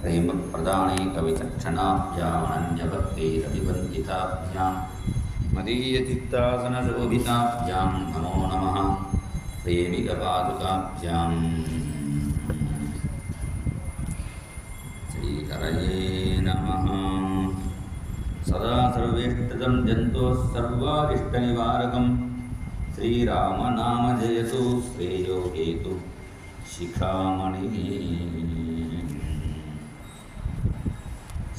प्रेमप्रदानैकविचक्षणाभ्यामनन्यभक्तिरभिवन्दिताभ्यां मदीयचित्तासनशोभिताभ्यां नमो नमः। प्रेमिकपादुकाभ्यां श्रीहरये नमः। सदा सर्वेष्टदं जन्तोः सर्वारिष्टनिवारकं श्रीरामनाम जयतु श्रेयो हेतु शिखामणि।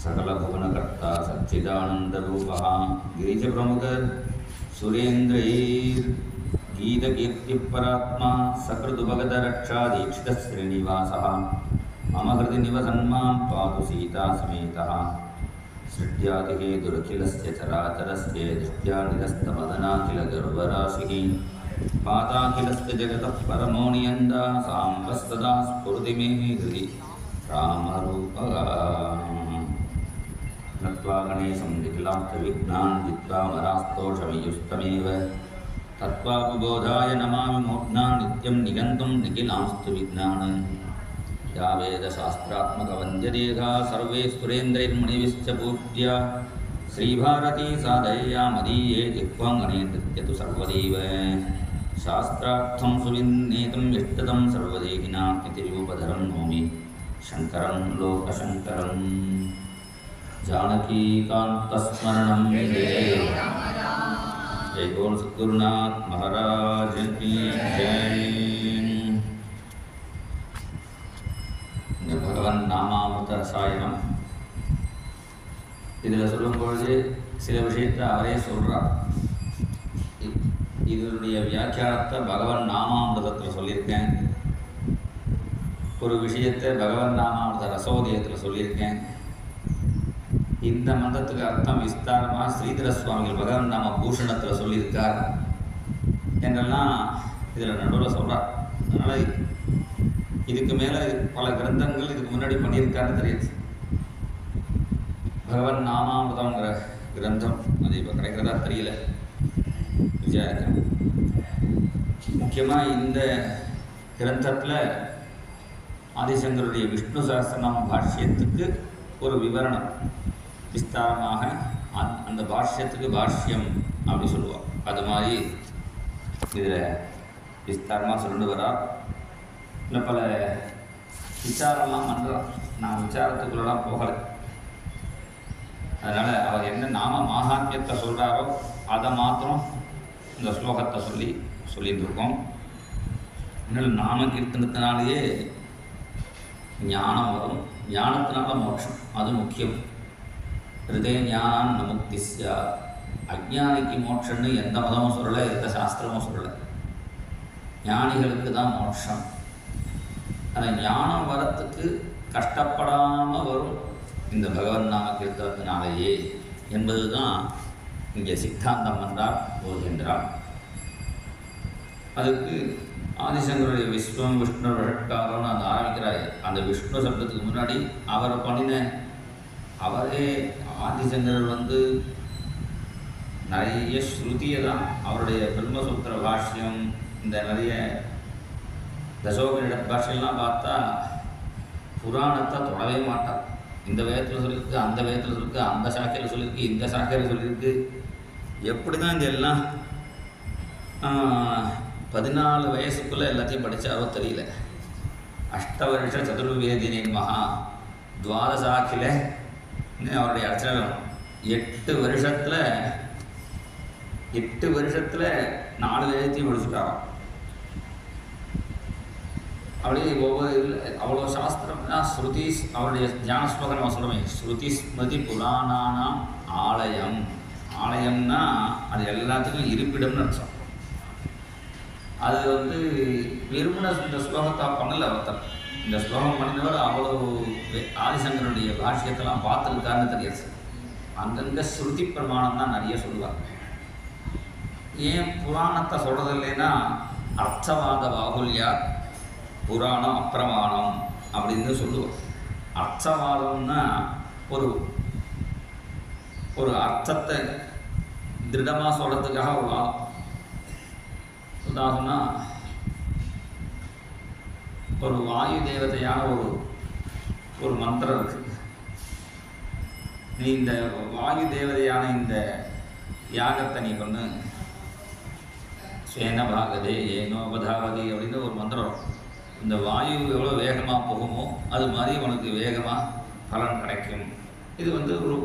सकलभुवनकर्ता सच्चिदानन्दरूपः गिरिजप्रमुख सुरेन्द्रैर्गीतकीर्तिपरात्मा सकृदुभगतरक्षादीक्षितः श्रीनिवासः मम हृदि निवसन्मां पातु सीतासमेतः। सृष्ट्यादिहेतुरखिलस्य चराचरस्य दृष्ट्या निरस्तमदनाखिलगर्वराशिः पाताखिलस्य जगतः परमो नियन्ता साम्बस्तदा स्फुरति मे हृदि रामरूपः। नत्वा गणेशं निखिलार्थविघ्नान् जित्वा वरास्तोषमयुस्तमेव तत्त्वावबोधाय नमामि मूर्ध्नान् नित्यं निगन्तुं निखिलांस्तु विघ्नान्। या वेदशास्त्रात्मकवन्द्यदेहा सर्वे सुरेन्द्रैर्मुनिभिश्च पूज्या श्रीभारती साधय्या मदीये जिह्वाङ्गणे नृत्यतु सर्वदैव। शास्त्रार्थं सुविन्नीतं इष्टदं सर्वदेहिनातिरूपधरं नौमि शङ्करं लोकशङ्करम्। जानकीकान्तस्मरणं जय जय बोल सद्गुरुनाथ महाराज की जय। भगवान नामामृत रसायனம் இதில் சொல்லும்பொழுது சில விஷயத்தை அவரே சொல்கிறார். இதனுடைய வியாக்கியானத்தை பகவான் நாமாமிரதத்தில் சொல்லியிருக்கேன், ஒரு விஷயத்தை பகவான் நாமாமிரத ரசோதயத்தில் சொல்லியிருக்கேன். இந்த மந்திரத்துக்கு அர்த்தம் விஸ்தாரமாக ஸ்ரீதர சுவாமிகள் பகவான் நாம பூஷணத்தில் சொல்லியிருக்கார் என்றெல்லாம் இதில் நடுவில் சொல்கிறார். அதனால் இதுக்கு மேலே பல கிரந்தங்கள் இதுக்கு முன்னாடி பண்ணியிருக்காருன்னு தெரியுது. பகவான் நாமாமிரதங்கிற கிரந்தம் அது இப்போ கிடைக்கிறதா தெரியல, விசாரிக்க. முக்கியமாக இந்த கிரந்தத்தில் ஆதிசங்கருடைய விஷ்ணு சஹஸ்ரநாம பாஷ்யத்துக்கு ஒரு விவரணம் விஸ்தாரமாக, அந்த பாஷ்யத்துக்கு பாஷ்யம் அப்படி சொல்லுவாள். அது மாதிரி இதில் விஸ்தாரமாக சொல்லிட்டு வரார். இன்னும் பல விசாரம்லாம் பண்ணுறார். நான் விசாரத்துக்குள்ளெல்லாம் போகலை. அதனால் அவர் என்ன நாம மாகாத்மியத்தை சொல்கிறாரோ அதை மாத்திரம் இந்த ஸ்லோகத்தை சொல்லிட்டு இருக்கோம். இன்னும் நாம கீர்த்தனத்தினாலேயே ஞானம் வரும், ஞானத்தினால மோட்சம், அது முக்கியம். ஹிருதய ஞானம் நமுக்திஸ்யா. அஜ்ஞானிக்கு மோட்சம்னு எந்த மதமும் சொல்லலை, எந்த சாஸ்திரமும் சொல்லலை. ஞானிகளுக்கு தான் மோட்சம். அந்த ஞானம் வரத்துக்கு கஷ்டப்படாமல் வரும் இந்த பகவன் நாம கீர்த்தனத்தினாலேயே என்பது தான் இங்கே சித்தாந்தம் என்றார் போகின்றார். அதுக்கு ஆதிசங்கருடைய விஸ்வம் விஷ்ணு வழக்காரன்னு அந்த ஆரம்பிக்கிறார். அந்த விஷ்ணு சப்தத்துக்கு முன்னாடி அவர் பண்ணின அவரே ஆதிசங்கரர் நிறைய ஸ்ருதியை தான் அவருடைய பிரம்மசூத்திர பாஷ்யம், இந்த நிறைய தசோபனிட பாஷ்யெல்லாம் பார்த்தா புராணத்தை தொடவே மாட்டார். இந்த வேதத்தில் சொல்லியிருக்கு, அந்த வேதத்தில் சொல்லியிருக்கு, அந்த சாக்கையில் சொல்லியிருக்கு, இந்த சாக்கையில் சொல்லியிருக்கு. எப்படி தான் இதெல்லாம் 14 வயசுக்குள்ளே எல்லாத்தையும் படித்தாரோ தெரியல. அஷ்டவருஷ சதுர்வேதினி மகா துவாதசாக்கில அவருடைய அர்ச்சனை 8 வருஷத்தில் 4 வேதத்தையும் முடிச்சுட்டாராம். அப்படியே ஒவ்வொரு அவ்வளோ சாஸ்திரம்னா ஸ்ருதி, அவருடைய தியான ஸ்லோகம் நம்ம சொல்லுவேன், ஸ்ருதி ஸ்மிருதி புராணானாம் ஆலயம். ஆலயம்னா அது எல்லாத்துக்கும் இருப்பிடம்னு அர்த்தம். அது விரும்பின இந்த ஸ்லோகத்தை பண்ணலை ஒருத்தர். இந்த ஸ்லோகம் பண்ணினவர் அவ்வளோ ஆதிசங்கருடைய பாஷ்யத்தெல்லாம் பார்த்துருக்காருன்னு தெரியாது. அங்கங்கே ஸ்ருதி பிரமாணம் தான் நிறைய சொல்லுவார். ஏன் புராணத்தை சொல்கிறது இல்லைன்னா அர்த்தவாத பாகுல்யா, புராணம் அப்பிரமாணம் அப்படின்னு சொல்லுவோம். அர்த்தவாதம்னா ஒரு அர்த்தத்தை திருடமாக சொல்கிறதுக்காக ஒரு வாதம். உதாரணம்னா ஒரு வாயு தேவதையான ஒரு ஒரு மந்திரம் இருக்குது. நீ இந்த வாயு தேவதையான இந்த யாகத்தை நீ பண்ணு, ஸ்வேன பாகதே ஏனோபதாவதி அப்படின்னு ஒரு மந்திரம். இந்த வாயு எவ்வளோ வேகமாக போகுமோ அது மாதிரி உனக்கு வேகமாக பலன் கிடைக்கும். இது ஒரு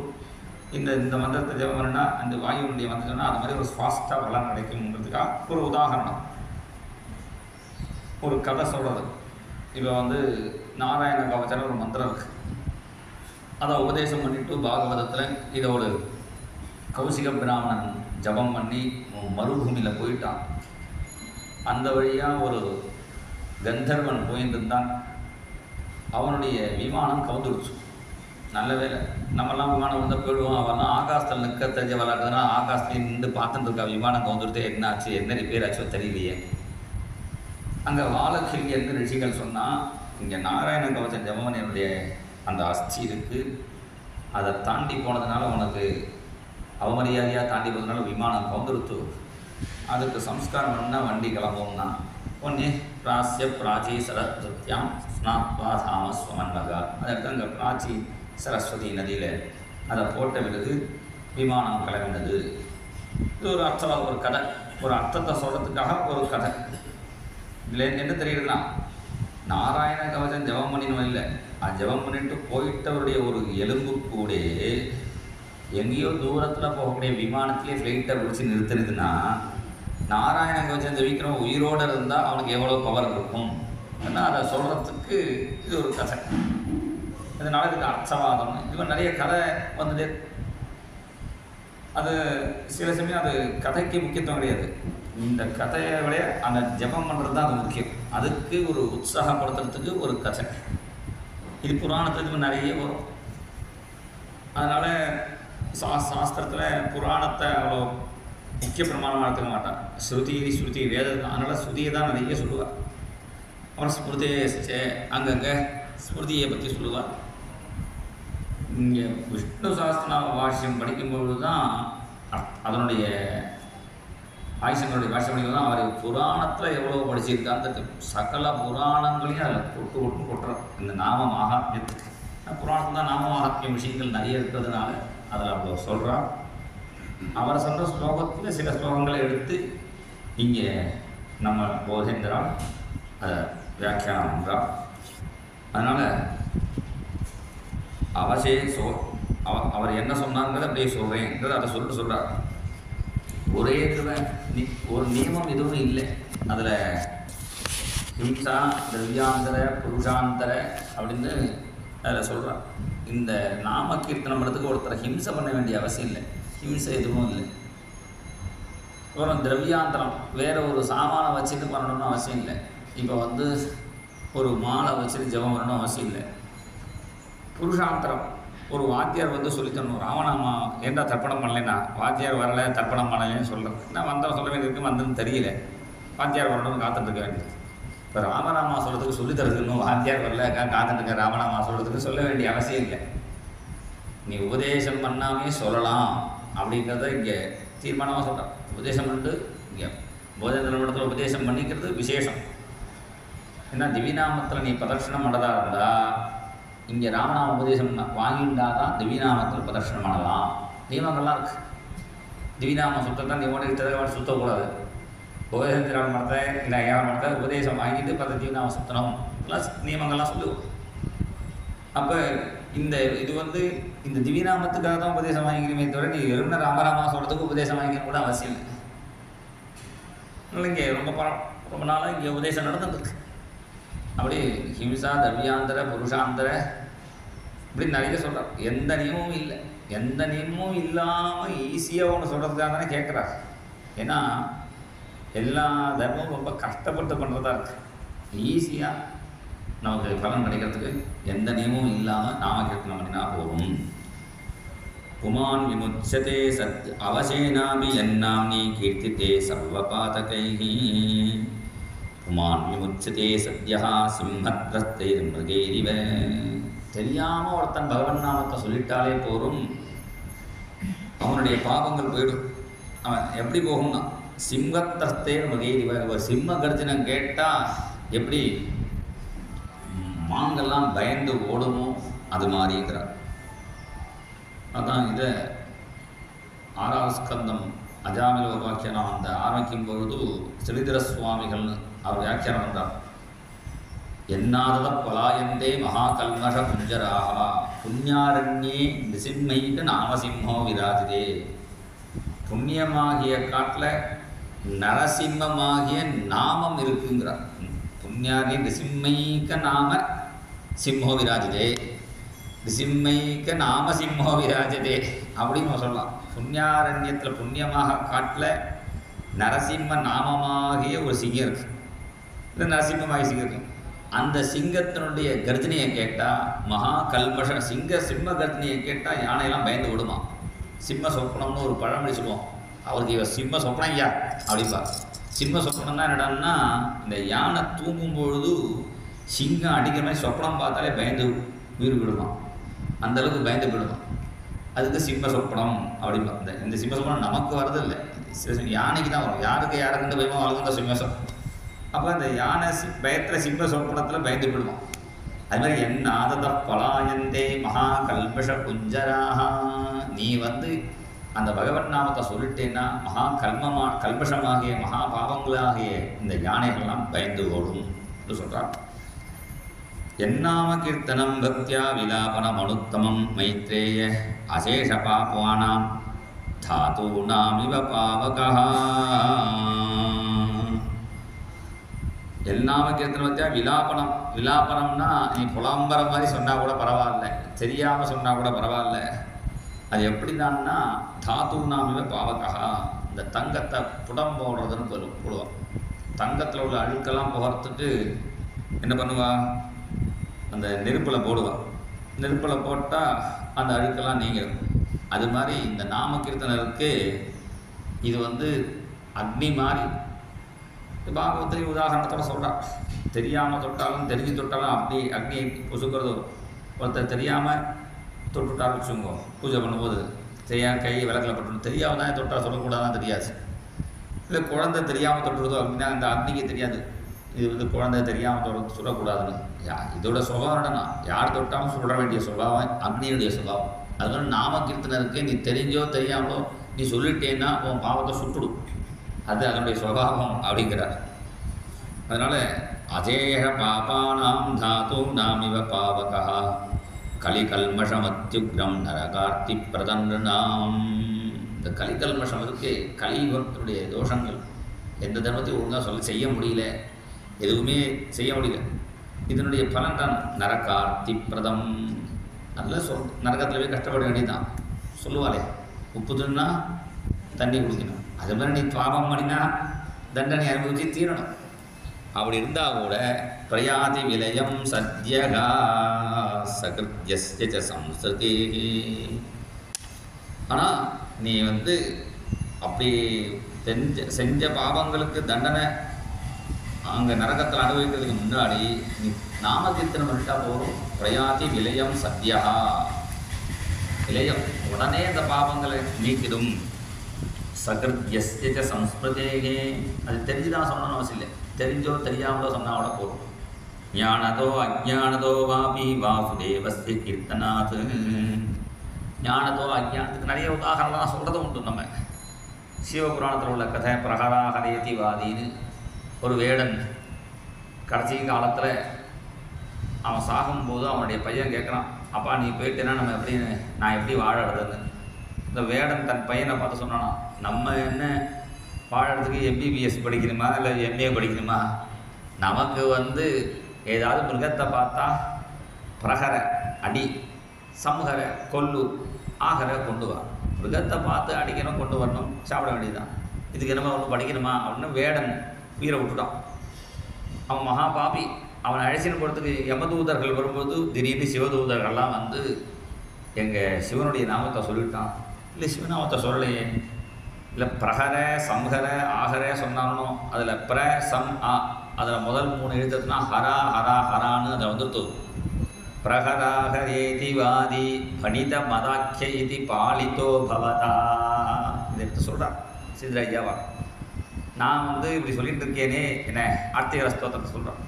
இந்த மந்திரத்தை ஜெபம் பண்ணா அந்த வாயுனுடைய மந்திரம்னா அது மாதிரி ஒரு ஃபாஸ்ட்டாக பலன் கிடைக்கும்ன்றதுக்காக ஒரு உதாரணம், ஒரு கதை சொல்கிறது. இப்போ நாராயண கவச்சன ஒரு மந்திரம் இருக்குது. அதை உபதேசம் பண்ணிவிட்டு பாகவதத்தில் இதை ஒரு கௌசிக பிராமணன் ஜபம் பண்ணி மறுபூமியில் போயிட்டான். அந்த வழியாக ஒரு கந்தர்வன் போயிட்டு இருந்தான். அவனுடைய விமானம் கவுந்துடுச்சு. நல்ல வேலை, நம்மெல்லாம் விமானம் வந்தால் போயிடுவோம். அவெல்லாம் ஆகாசத்தில் நிற்க தெரிஞ்ச விளாடுறதுனா ஆகாசத்துலேயும் நின்று பார்த்துட்டு இருக்கா. விமானம் கவுந்துடுதே, என்ன ஆச்சு, என்ன ரிப்பேர் ஆச்சோ தெரியலையே. அங்கே வாழக்கிளியர்னு ரிஷிகள் சொன்னால், இங்கே நாராயண கவச்சன் ஜெபமணியனுடைய அந்த அஸ்தி இருக்குது. அதை தாண்டி போனதுனால உனக்கு அவமரியாதையாக தாண்டி போனதுனால விமானம் கவுந்துடுத்து. அதுக்கு சம்ஸ்காரம் பண்ணால் வண்டி கிளம்பும்னா ஒன்னே பிராசிய பிராச்சி சரஸ்வத்தியாம் ஸ்நாத்வா தாமஸ்வமன்மகா. அதை எடுத்து அங்கே பிராச்சி சரஸ்வதி நதியில் அதை போட்ட பிறகு விமானம் கிளம்பினது. இது ஒரு அர்த்தம், ஒரு கதை, ஒரு அர்த்தத்தை சொல்கிறதுக்காக ஒரு கதை. இதில் என்ன தெரியுதுன்னா, நாராயண கவசம் ஜபம் பண்ணினவன் இல்லை, அது ஜபம் பண்ணிட்டு போயிட்டவருடைய ஒரு எலும்பு கூட எங்கேயோ தூரத்தில் போகக்கூடிய விமானத்திலே ஃப்ளைட்டை பிடிச்சி நிறுத்துறதுன்னா, நாராயண கவசம் ஜபிக்கிறவன் உயிரோடு இருந்தால் அவனுக்கு எவ்வளோ பவர் இருக்கும் ஏன்னா அதை சொல்கிறதுக்கு இது ஒரு கதை. இதனால் இதுக்கு அர்த்தவாதம். இது நிறைய கதை வந்துட்டு அது சில சமயம் அது கதைக்கு முக்கியத்துவம் கிடையாது. இந்த கதையை விட அந்த ஜபம் பண்ணுறது தான் அது முக்கியம். அதுக்கு ஒரு உற்சாகப்படுத்துறதுக்கு ஒரு கதை. இது புராணத்துக்கு நிறைய வரும். அதனால் சாஸ்திரத்தில் புராணத்தை அவ்வளோ முக்கிய பிரமாணமாக எடுத்துக்க மாட்டான். ஸ்ருதி வேதம். அதனால் ஸ்ருதியை தான் நிறைய சொல்லுவாள். அப்புறம் ஸ்மிருதியை அங்கங்கே ஸ்மிருதியை பற்றி சொல்லுவாள். இங்கே விஷ்ணு சாஸ்திரநாம பாஷ்யம் படிக்கும்பொழுது தான் அதனுடைய ஆயுஷங்களுடைய பாஷ்யம் படிக்கும்போது தான் அவர் புராணத்தில் எவ்வளோ படிச்சிருக்கான்னு சகல புராணங்களையும் அதில் கொட்டுறோம். இந்த நாம மகாத்மியத்துக்கு புராணத்தில் தான் நாம மகாத்மிய விஷயங்கள் நிறைய இருக்கிறதுனால அதில் அவ்வளோ சொல்கிறான். அவர் சொல்கிற ஸ்லோகத்தில் சில ஸ்லோகங்களை எடுத்து இங்கே நம்ம போதேந்திரால் அதை வியாக்கியானம் பண்ணுறான். அதனால் அவர் என்ன சொன்னாங்கிறத அப்படியே சொல்கிறேங்கிறத அதை சொல்கிறார். ஒரே ஒரு நியமம் எதுவும் இல்லை. அதில் ஹிம்சா திரவியாந்தர புருஷாந்தர அப்படின்னு அதில் சொல்கிறார். இந்த நாம கீர்த்தனம் பண்ணுறதுக்கு ஒருத்தரை ஹிம்சை பண்ண வேண்டிய அவசியம் இல்லை. ஹிம்சை எதுவும் இல்லை. அப்புறம் திரவியாந்தரம் வேறு ஒரு சாமானை வச்சுட்டு பண்ணணும்னு அவசியம் இல்லை. இப்போ ஒரு மாலை வச்சுட்டு ஜெபம் பண்ணணும் அவசியம் இல்லை. புருஷாந்தரம் ஒரு வாத்தியார் சொல்லித்தரணும். ராமநாமா ஏண்டா தர்ப்பணம் பண்ணலைன்னா, வாத்தியார் வரலை தர்ப்பணம் பண்ணலைன்னு சொல்கிறேன். நான் வந்தவன் சொல்ல வேண்டியிருக்கு, வந்ததுன்னு தெரியல, வாத்தியார் வரணும்னு காத்துட்ருக்க வேண்டியது. இப்போ ராமநாமா சொல்கிறதுக்கு சொல்லித்தரதுக்கு இன்னும் வாத்தியார் வரல காத்துட்ருக்க ராமநாமா சொல்கிறதுக்கு சொல்ல வேண்டிய அவசியம் இல்லை. நீ உபதேசம் பண்ணாமே சொல்லலாம் அப்படிங்கிறத இங்கே தீர்மானமாக சொல்கிறேன். உபதேசம் பண்ணிட்டு இங்கே போதேந்திர மடத்தில் உபதேசம் பண்ணிக்கிறது விசேஷம். ஏன்னா திவிநாமத்தில் நீ பிரதர்ஷனம் பண்ணதா இருந்தால் இங்கே ராமநாம உபதேசம் வாங்கிட்டால் தான் திவிநாமத்தில் பிரதர்ஷனம் பண்ணலாம். நியமங்கள்லாம் இருக்குது. திவிநாம சுத்தத்தான் நீ ஓடி இஷ்டத்தை சுற்றக்கூடாது. போதேந்திர மடத்தை இல்லை ஐயாவது மடத்தை உபதேசம் வாங்கிட்டு 10 திவிநாம சுத்தணும் ப்ளஸ் நியமங்கள்லாம் சொல்லுவோம். அப்போ இந்த இது இந்த திவிநாமத்துக்காக தான் உபதேசம் வாங்கிக்கிறமே தவிர நீ வெறும் ராமராமா சொல்கிறதுக்கு உபதேசம் வாங்கிக்கணும் கூட அவசியம் இல்லை. அதனால் இங்கே ரொம்ப நாளாக இங்கே உபதேசம் நடந்துருக்கு. அப்படி ஹிம்சா திரவியாந்தர புருஷாந்தர இப்படி நிறைய சொல்கிறார். எந்த நியமமும் இல்லை. எந்த நியமமும் இல்லாமல் ஈஸியாக ஒன்று சொல்கிறதுக்காக தானே கேட்குறார். ஏன்னா எல்லா தர்மமும் ரொம்ப கஷ்டப்பட்டு பண்ணுறதா இருக்குது. ஈஸியாக நமக்கு பலன் கிடைக்கிறதுக்கு எந்த நியமமும் இல்லாமல் நாமகீர்த்தனம் பண்ணினா போகும். புமான் விமுச்சதே சத் அவசேனாபி என்னாம்னி கீர்த்தித்தே சர்வபாதகைஹி. புமான் விமுச்சதே சத்யா சிம்மத்ரஸ்தை மிருகேரிவ. தெரியாமல் ஒருத்தன் பகவன் நாமத்தை சொல்லிட்டாலே போரும், அவனுடைய பாவங்கள் போயிடும். அவன் எப்படி போகும்னா சிம்மத்ரஸ்தை மிருகேரிவ. ஒரு சிம்ம கர்ஜனம் கேட்டால் எப்படி மாங்கெல்லாம் பயந்து ஓடுமோ அது மாதிரிங்கிறார். அதான் இதை 6வது ஸ்கந்தம் அஜாமில உபாக்கியானம் அந்த ஆரம்பிக்கும் பொழுது ஸ்ரீதர சுவாமிகள்னு அவர் வியாக்கியானம் பண்ணுறார். என்னாதத பலாயந்தே மகாகல்மஷ குஞ்சராக புண்ணியாரண்யே நிசிம்மைக்கு நாமசிம்மோ விராஜிதே. புண்ணியமாகிய காட்டில் நரசிம்மமாகிய நாமம் இருக்குங்கிறார். புண்ணியாரண்ய நிசிம்மைக்க நாம சிம்மோ விராஜிதே, நிசிம்மைக்க நாம சிம்மோ விராஜதே அப்படின்னு சொல்லலாம். புண்ணியாரண்யத்தில் புண்ணியமாக காட்டில் நரசிம்ம நாமமாகிய ஒரு சிங்கம் இருக்குது. இல்லை நரசிம்மமாகிய சிங்கம் இருக்குது. அந்த சிங்கத்தினுடைய கர்ஜனையை கேட்டால் மகா கல்மஷ சிம்ம கர்ஜனையை கேட்டால் யானையெல்லாம் பயந்து விடுமா. சிம்ம சொப்பனம்னு ஒரு பழமொழி சொல்லுவோம். அவருக்கு இவர் சிம்ம சொப்பனம் ஐயா அப்படிப்பா. சிம்ம சொப்பனம்னா என்னடான்னா, இந்த யானை தூங்கும் பொழுது சிங்கம் அடிக்கிற மாதிரி சொப்பனம் பார்த்தாலே பயந்து உயிர் விடுமா. அந்தளவுக்கு பயந்து விடுமா. அதுக்கு சிம்ம சொப்பனம் அப்படிப்பா. இந்த சிம்ம சொப்பனம் நமக்கு வரது இல்லை, யானைக்கு தான் வரும். யாருக்கு பயமோ அவளுக்கு இந்த சிம்ம சொப்பனம். அப்போ அந்த யானை பயத்தில் சிம்ம சொப்பனத்தில் பயந்து விடுவோம். அது மாதிரி என் ஆதத பலாயந்தே மகா கல்பஷ குஞ்சராக. நீ அந்த பகவன் நாமத்தை சொல்லிட்டேன்னா மகா கல்பஷமாகிய மகா பாவங்களாகிய இந்த யானைகள்லாம் பயந்து ஓடும் என்று சொல்கிறார். என்னாம கீர்த்தனம் பக்தியா விலாபனம் அனுத்தமம் மைத்ரேய அசேஷ பாபானாம் தாதூனாமிவ பாவகா. எல்லாம கீர்த்தனம் பற்றியா விலாபனம்னா நீ புலம்புற மாதிரி சொன்னால் கூட பரவாயில்ல, தெரியாமல் சொன்னால் கூட பரவாயில்ல. அது எப்படிதான்னா தாத்தூனாமிவ பாவகா. இந்த தங்கத்தை புடம் போடுறதுன்னு போடுவான். தங்கத்தில் உள்ள அழுக்கெல்லாம் புகர்த்துட்டு என்ன பண்ணுவா, அந்த நெருப்பில் போடுவான். நெருப்பில் போட்டால் அந்த அழுக்கெல்லாம் நீங்கிடும். அது மாதிரி இந்த நாம கீர்த்தனருக்கு இது அக்னி மாதிரி. பாகவத்திரி உதாரணத்தோட சொல்கிறான். தெரியாமல் தொட்டாலும் தெரிஞ்சு தொட்டாலும் அப்படி அக்னியை பொசுக்கிறது. ஒருத்தர் தெரியாமல் தொட்டுட்டாலும் வச்சுங்க, பூஜை பண்ணும்போது தெரியாம கை விளக்கில் பட்டு தெரியாமல் தான் தொட்டால் சொல்லக்கூடாதான் தெரியாது. இல்லை குழந்தை தெரியாமல் தொட்டுறதோ அப்படின்னா அந்த அக்னிக்கு தெரியாது இது குழந்தை தெரியாமல் சொல்லக்கூடாதுன்னு. இதோட சுபாவம் என்னன்னா, யார் தொட்டாலும் சொல்ல வேண்டிய சுபாவம் அக்னியுடைய சுபாவம். அது மாதிரி நாம கீர்த்தனருக்கு நீ தெரிஞ்சோ தெரியாமலோ நீ சொல்லிட்டேன்னா உன் பாவத்தை சுட்டுடும். அது அதனுடைய சுபாவம் அப்படிங்கிறார். அதனால் அஜேய பாபானாம் தாத்து நாமிவ பாவகா கலிகல்மஷமத்யுக்ரம் நரகார்த்தி பிரதன்னாம். இந்த கலிகல்மஷமத்துக்கு கலியுகத்தினுடைய தோஷங்கள் எந்த தர்மத்தையும் ஒழுங்காக செய்ய முடியல, எதுவுமே செய்ய முடியல. இதனுடைய பலன் தான் நரகார்த்தி பிரதம். அதில் நரகத்தில் போய் கஷ்டப்பட வேண்டியதுதான். சொல்லுவாளே, உப்பு தின்னா தண்ணி குடிக்கணும். அது மாதிரி நீ பாவம் பண்ணினா தண்டனை அனுபவிச்சு தீரணும். அப்படி இருந்தால் கூட பிரயாதி விலயம் சத்யகா சகிருத்யஸ்ய சம்ஸ்ருதி. ஆனால் நீ அப்படி செஞ்ச பாவங்களுக்கு தண்டனை அங்கே நரகத்தில் அனுபவிக்கிறதுக்கு முன்னாடி நீ நாம கீர்த்தனம் பண்ணிட்டா போதும். பிரயாதி விலயம் சத்யகா. விலயம் உடனே அந்த பாவங்களை நீக்கிடும். சகிருத்யஸ்ய சம்ஸ்ருதேகே. அது தெரிஞ்சுதான் சொல்லணும்னு அவசியம் இல்லை, தெரிஞ்சோ தெரியாமலோ சொன்னால் கூட போதும். ஞானதோ அஜானதோ வாபி வாசுதேவஸ்ய கீர்த்தனாத். ஞானதோ அஜானத்துக்கு நிறைய உதாரணம்லாம் சொல்கிறது உண்டு. நம்ம சிவபுராணத்தில் உள்ள கதை பிரகராஹரேதி வாதின்னு ஒரு வேடன் கடைசி காலத்தில் அவன் சாகும்போது அவனுடைய பையன் கேட்குறான், அப்பா நீ போயிட்டேன்னா நான் எப்படி வாழறதுன்னு. இந்த வேடன் தன் பையனை பார்த்து சொன்னானா, நம்ம என்ன வாழறதுக்கு எம்பிபிஎஸ் படிக்கணுமா இல்லை எம்ஏ படிக்கணுமா? நமக்கு ஏதாவது மிருகத்தை பார்த்தா பிரகர அடி, சம்ஹர கொல்லு, ஆகர கொண்டு வா. மிருகத்தை பார்த்து அடிக்கணும், கொண்டு வரணும், சாப்பிட வேண்டியதுதான். இதுக்கு என்னமோ ஒன்று படிக்கணுமா அப்படின்னு வேடன் உயிரை விட்டுட்டான். அவன் மகாபாபி. அவனை அழைச்சின்னு போகிறதுக்கு யமதூதர்கள் வரும்போது திடீர்னு சிவதூதர்கள்லாம் எங்கள் சிவனுடைய நாமத்தை சொல்லிட்டான். இல்லை சிவநாமத்தை சொல்லலையே, இல்லை பிரகர சம்ஹர ஆகர சொன்னாலும் அதில் பிர சம் ஆ, அதில் முதல் 3 எழுத்துனா ஹரா ஹரா ஹரான்னு அதை வந்துட்டு பிரகராகரேதி வாதி பணித மதாக்கிய இது பாலித்தோ பவதா. இதை எடுத்து சொல்கிறான் சித்ர ஐயாவா. நான் இப்படி சொல்லிட்டு இருக்கேனே என்ன ஆர்த்திகர ஸ்தோத்திரத்தை சொல்கிறான்.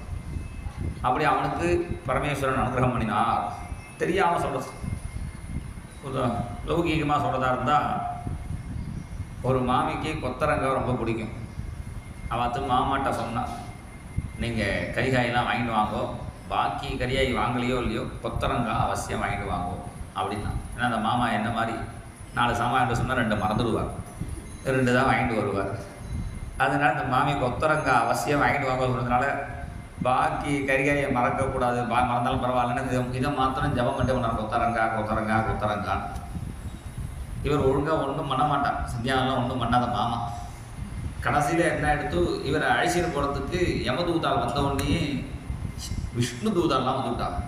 அப்படி அவனுக்கு பரமேஸ்வரன் அனுகிரகம் பண்ணினார் தெரியாமல் சொல்கிறது. லௌகீகமாக சொல்கிறதா இருந்தால், ஒரு மாமிக்கு கொத்தரங்காய் ரொம்ப பிடிக்கும். அவத்து மாமாட்ட சொன்னான், நீங்கள் கறிகாயெல்லாம் வாங்கிட்டு வாங்கோ, பாக்கி கறியாய் வாங்கலையோ இல்லையோ கொத்தரங்காய் அவசியம் வாங்கிட்டு வாங்கோ அப்படின்னா. ஏன்னா அந்த மாமா என்ன மாதிரி 4 சாமான் சொன்னால் 2 மறந்துடுவார், 2 தான் வாங்கிட்டு வருவார். அதனால் இந்த மாமி கொத்தரங்காய் அவசியம் வாங்கிட்டு வாங்க சொல்கிறதுனால பாக்கி கறிகாயை மறக்கக்கூடாது, மறந்தாலும் பரவாயில்லன்னு இதை மாத்திரம் ஜபம் பண்ணிட்டு கொண்டார், கொத்தரங்காய். இவர் ஒழுங்காக ஒன்றும் பண்ண மாட்டார், சந்தியாவெல்லாம் ஒன்றும் பண்ணாத மாமா. கடைசியில் என்ன எடுத்து இவரை அழைச்சிட்டு போகிறதுக்கு யமதூதால் வந்த உடனே விஷ்ணு தூதாலாம் வந்துவிட்டாங்க.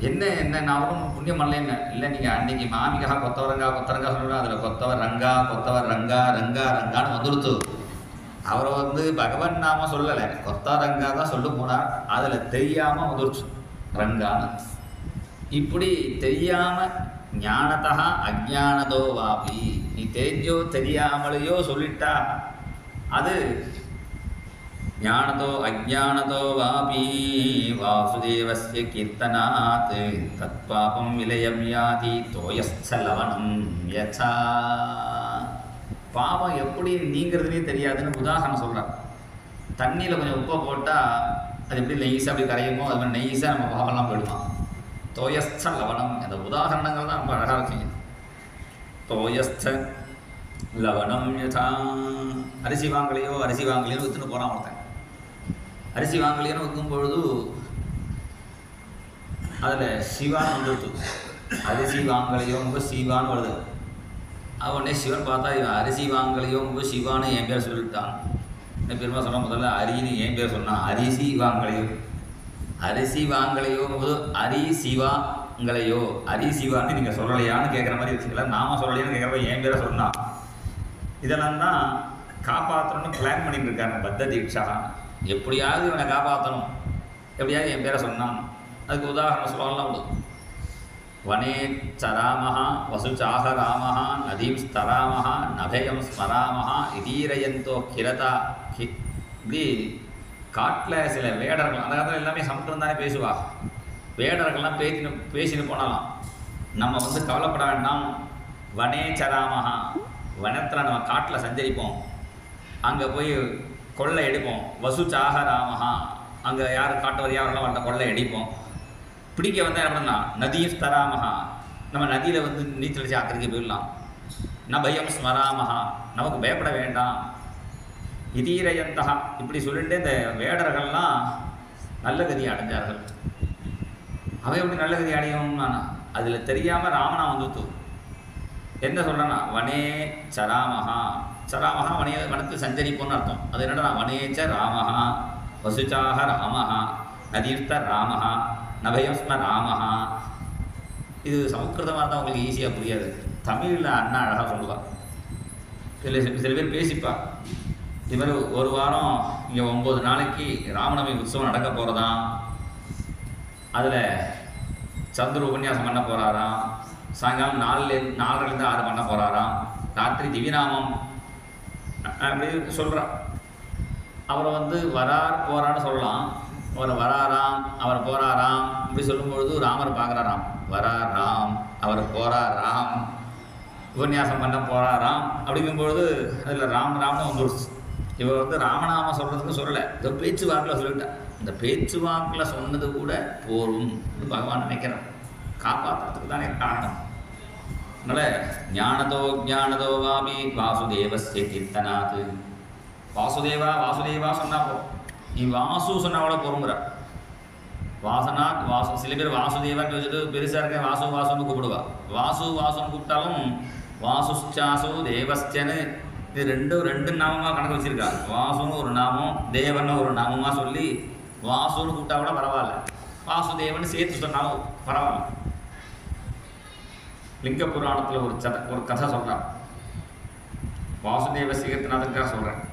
என்ன நான் ஒன்றும் புண்ணியம் பண்ணல, இல்லை நீங்கள் அன்றைக்கி மாமிக்காக கொத்தவரங்காய் சொல்லுவேன், அதில் கொத்தவர் ரங்கான்னு வந்துடுத்து. அவரை பகவன் நாம சொல்லலை, கொத்தரங்கா தான் சொல்லி போனார். அதில் தெரியாமல் வந்துடுச்சு ரங்கான்னு. இப்படி தெரியாமல் ஞானதா அஜானதோ வாபி, நீ தெரிஞ்சோ தெரியாமலையோ சொல்லிட்டா அது ஞானதோ அஜானதோ வாபி வாசுதேவஸ்ய கீர்த்தனாத் தத்பாபம் விலயம் யாதி தோயஸ்தலவனம் யதா. பாவம் எப்படி நீங்கிறதுனே தெரியாதுன்னு உதாரணம் சொல்கிறார். தண்ணியில் கொஞ்சம் உப்பை போட்டால் அது எப்படி நெய்ஸாக அப்படி கரையுமோ அது மாதிரி நெய்ஸாக நம்ம பாவம்லாம் போயிடுமா. தோயஸ்த லவணம், அந்த உதாரணங்கள் தான் ரொம்ப அழகாக இருக்குங்க. தோயஸ்த லவணம் யதா. அரிசி வாங்கலையோ விற்றுன்னு போகிறான் ஒருத்தன். அரிசி வாங்கலையோன்னு விற்கும் பொழுது அதில் சிவான்னு வந்துடுத்து. அரிசி வாங்கலையோ சிவான்னு வருது. உடனே சிவன் பார்த்தா இவன் அரிசி வாங்கலையோ சிவான்னு என் பேர் சொல்லிட்டான். என்ன பெருமா சொன்னால் முதல்ல அரின்னு என் பேர் சொன்னான். அரிசி வாங்கலையோ போது அரி சிவாங்களையோ அரி சிவான்னு நீங்கள் சொல்லலையான்னு கேட்குற மாதிரி வச்சுக்கலாம். நாம சொல்லலையான்னு கேட்குறப்ப என் பேரை சொன்னான். இதெல்லாம் தான் காப்பாற்றணும்னு பிளான் பண்ணிட்டு இருக்காங்க பத்த தீட்சா. எப்படியாவது இவனை காப்பாற்றணும், எப்படியாவது என் பேரை சொன்னான். அதுக்கு உதாரணம் சொல்லலாம் உண்டு. வனே சராமஹா வசுச்சாக ராமஹா நதீம் ஸ்தராமஹா நபயம் ஸ்மராமஹா இதீரயந்தோ கிரதா. இப்படி காட்டில் சில வேடர்கள், அந்த காலத்தில் எல்லாமே சமுத்திரம் தானே பேசுவா. வேடர்கள்லாம் பேசின்னு போனாலாம். நம்ம கவலைப்பட வேண்டாம். வனே சராமஹா, வனத்தில் நம்ம காட்டில் சஞ்சரிப்போம், அங்கே போய் கொள்ளை அடிப்போம். வசுச்சாக ராமஹா, அங்கே யார் காட்டு யாரெல்லாம் வந்த கொள்ளை அடிப்போம். பிடிக்க வந்தால் என்ன பண்ணலாம், நதியும் ஸ்தராமஹா, நம்ம நதியில் நீச்சல் அடிச்சு ஆக்கிரிக்கு போயிடலாம். நபயம் ஸ்மராமஹா, நமக்கு பயப்பட வேண்டாம். இதீரயந்தகா, இப்படி சொல்லிட்டு இந்த வேடர்கள்லாம் நல்ல கதியை அடைஞ்சார்கள். அவன் எப்படி நல்ல கதி அடையணும்னா அதில் தெரியாமல் ராமனா வந்துட்டு என்ன சொல்கிறேன்னா வனே சராமஹா. சராமஹா வனத்தில் சஞ்சரிப்போன்னு அர்த்தம். அது என்னடா வனேச்ச ராமஹா வசுச்சாக ராமஹா நதீர்த்த ராமஹா நபயம் ஸ்ம ராமஹா. இது சமஸ்கிருதமாக இருந்தால் உங்களுக்கு ஈஸியாக புரியாது. தமிழில் அண்ணா அழகாக சொல்லுவாள். சில பேர் பேசிப்பா. இது மாதிரி ஒரு வாரம் இங்கே 9 நாளைக்கு ராமநவமி உற்சவம் நடக்க போகிறதாம். அதில் சந்திர உபன்யாசம் பண்ண போகிறாராம். சாயங்காலம் 4லேருந்து 6 பண்ண போகிறாராம். ராத்திரி திவ்யநாமம் அப்படி சொல்கிறான். அவரை வரார் போகிறான்னு சொல்லலாம். அவர் வராராம், அவர் போகிறாராம் இப்படி சொல்லும்பொழுது ராமர் பார்க்குறாராம். வராராம், அவர் போகிறாராம், உபன்யாசம் பண்ண போகிறாராம். அப்படிங்கும்பொழுது அதில் ராம்னு வந்துடுச்சு. இவர் ராமநாமம் சொல்கிறதுக்கு சொல்லலை, இந்த பேச்சுவாக்கில் சொல்லிட்டேன். இந்த பேச்சுவாக்கில் சொன்னது கூட போரும் பகவான் நினைக்கிறான். காப்பாற்றுறதுக்கு தானே காரணம். அதனால் ஞானதோ வாபி வாசுதேவஸ்ய கீர்த்தனாத். வாசுதேவா சொன்னால் போ. நீ வாசு சொன்னால் கூட போருங்கிற. வாசு சில பேர் வாசுதேவான்னு வச்சுட்டு பெருசாக இருக்க வாசுன்னு கூப்பிடுவா. வாசுன்னு கூப்பிட்டாலும் வாசுச்சாசு தேவஸ்யன்னு இது ரெண்டு நாமமாக கணக்கு வச்சுருக்காங்க. வாசுன்னு ஒரு நாமம், தேவன்னு ஒரு நாமமாக சொல்லி வாசுன்னு கூப்பிட்டா கூட பரவாயில்ல, வாசுதேவன் சேர்த்து சொன்னாலும் பரவாயில்ல. லிங்க புராணத்தில் ஒரு கதை சொல்கிறான். வாசுதேவ கீர்த்தனாத்துக்காக சொல்கிறேன்.